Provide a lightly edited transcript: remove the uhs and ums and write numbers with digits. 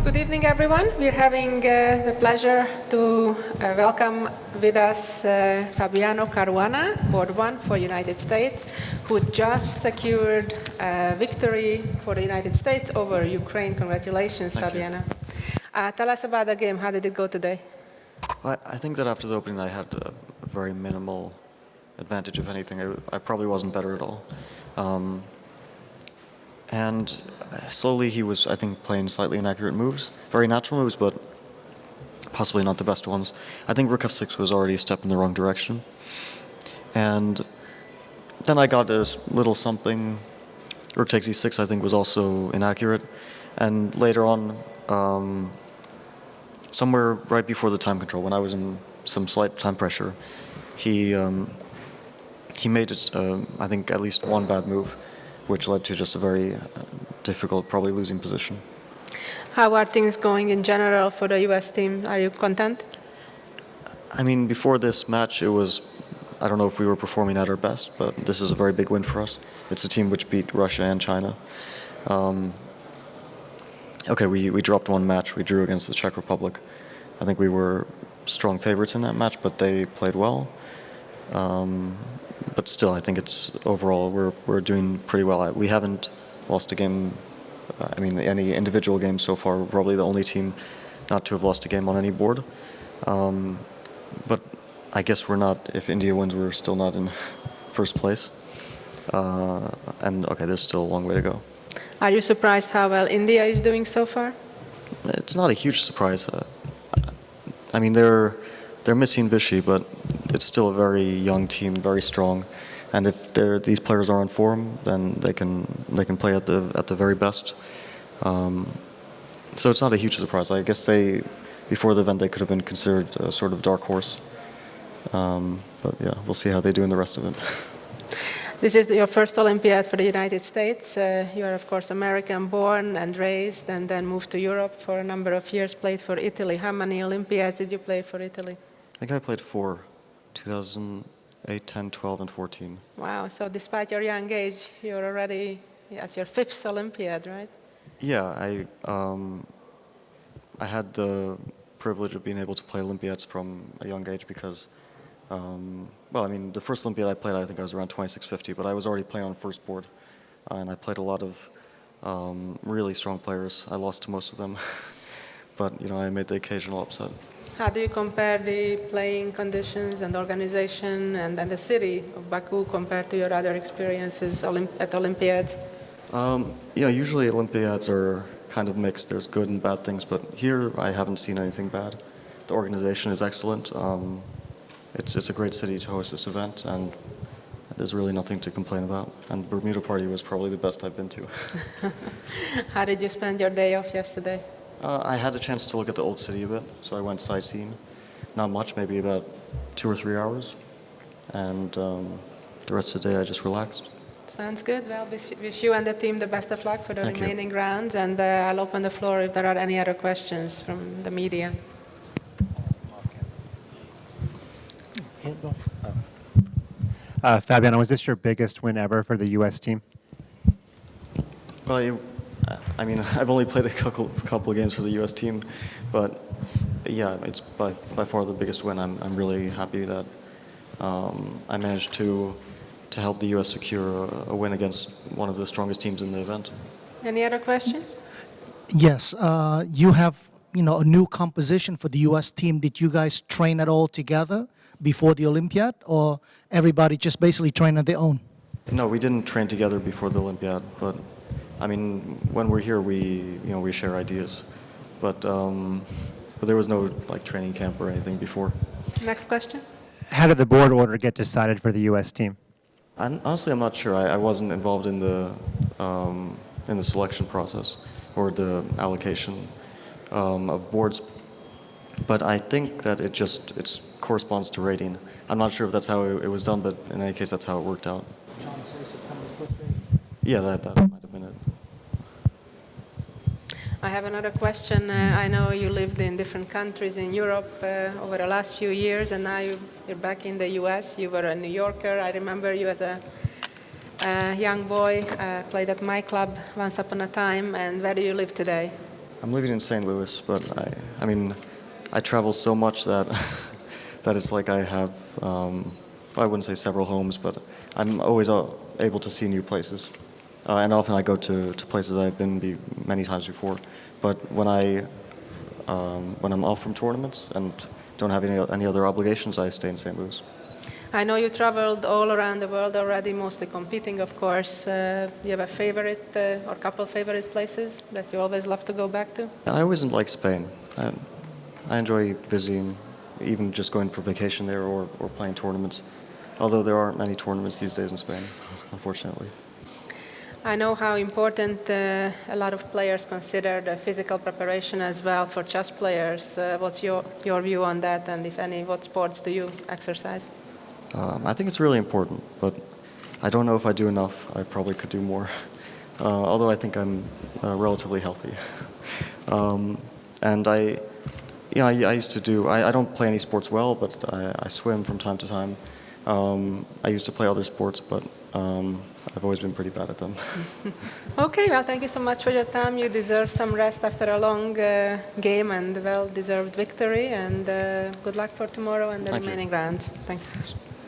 Good evening, everyone. We're having the pleasure to welcome with us Fabiano Caruana, board one for United States, who just secured a victory for the United States over Ukraine. Congratulations, Thank Fabiano. Tell us about the game. How did it go today? I think that after the opening, I had a very minimal advantage, if anything. I probably wasn't better at all. And slowly he was, I think, playing slightly inaccurate moves. Very natural moves, but possibly not the best ones. I think rook f6 was already a step in the wrong direction. And then I got a little something. Rook takes e6, I think, was also inaccurate. And later on, somewhere right before the time control, when I was in some slight time pressure, he made, I think, at least one bad move, which led to just a very difficult, probably losing position. How are things going in general for the U.S. team? Are you content? I mean, before this match, it was, I don't know if we were performing at our best, but this is a very big win for us. It's a team which beat Russia and China. Okay, we dropped one match. We drew against the Czech Republic. I think we were strong favorites in that match, but they played well. But still, I think it's overall we're doing pretty well. We haven't lost a game. I mean, any individual game so far. We're probably the only team not to have lost a game on any board. But I guess we're not. If India wins, we're still not in first place. And okay, there's still a long way to go. Are you surprised how well India is doing so far? It's not a huge surprise. I mean, they're missing Vishy, but it's still a very young team, very strong. And if these players are on form, then they can play at the very best. So it's not a huge surprise. I guess before the event they could have been considered a sort of dark horse. But yeah, we'll see how they do in the rest of it. This is your first Olympiad for the United States. You are, of course, American-born and raised, and then moved to Europe for a number of years, played for Italy. How many Olympiads did you play for Italy? I think I played 4, 2008, 10, 12, and 14. Wow, so despite your young age, you're already at your 5th Olympiad, right? Yeah, I had the privilege of being able to play Olympiads from a young age because well, I mean, the first Olympiad I played, I think I was around 2650, but I was already playing on first board, and I played a lot of really strong players. I lost to most of them, but you know, I made the occasional upset. How do you compare the playing conditions and organization and the city of Baku compared to your other experiences at Olympiads? Yeah, usually Olympiads are kind of mixed. There's good and bad things, but here I haven't seen anything bad. The organization is excellent. It's a great city to host this event, and there's really nothing to complain about. And Bermuda Party was probably the best I've been to. How did you spend your day off yesterday? I had a chance to look at the old city a bit, so I went sightseeing. Not much, maybe about 2 or 3 hours. And the rest of the day I just relaxed. Sounds good. Well, wish you and the team the best of luck for the remaining rounds, and I'll open the floor if there are any other questions from the media. Fabiano, was this your biggest win ever for the U.S. team? Well, I mean, I've only played a couple of games for the U.S. team, but yeah, it's by far the biggest win. I'm really happy that I managed to help the U.S. secure a win against one of the strongest teams in the event. Any other questions? Yes, you have a new composition for the U.S. team. Did you guys train at all together before the Olympiad, or everybody just basically trained on their own? No, we didn't train together before the Olympiad, but I mean, when we're here, we share ideas, but there was no training camp or anything before. Next question. How did the board order get decided for the U.S. team? Honestly, I'm not sure. I wasn't involved in the selection process or the allocation of boards, but I think that it corresponds to rating. I'm not sure if that's how it was done, but in any case, that's how it worked out. Yeah, that might have been it. I have another question. I know you lived in different countries in Europe over the last few years, and now you're back in the U.S. You were a New Yorker. I remember you as a young boy, played at my club once upon a time. And where do you live today? I'm living in St. Louis, but I mean, I travel so much that that it's like I have, I wouldn't say several homes, but I'm always able to see new places. And often I go to places I've been many times before. But when I'm off from tournaments and don't have any other obligations, I stay in St. Louis. I know you traveled all around the world already, mostly competing, of course. You have a favorite or couple favorite places that you always love to go back to? I always like Spain. I enjoy visiting, even just going for vacation there or playing tournaments. Although there aren't many tournaments these days in Spain, unfortunately. I know how important a lot of players consider the physical preparation as well for chess players. What's your view on that, and if any, what sports do you exercise? I think it's really important, but I don't know if I do enough. I probably could do more, although I think I'm relatively healthy. And I used to do, I don't play any sports well, but I swim from time to time. I used to play other sports, but I've always been pretty bad at them. Okay, well, thank you so much for your time. You deserve some rest after a long game and well-deserved victory. And good luck for tomorrow and the Thank you. remaining rounds. Thanks.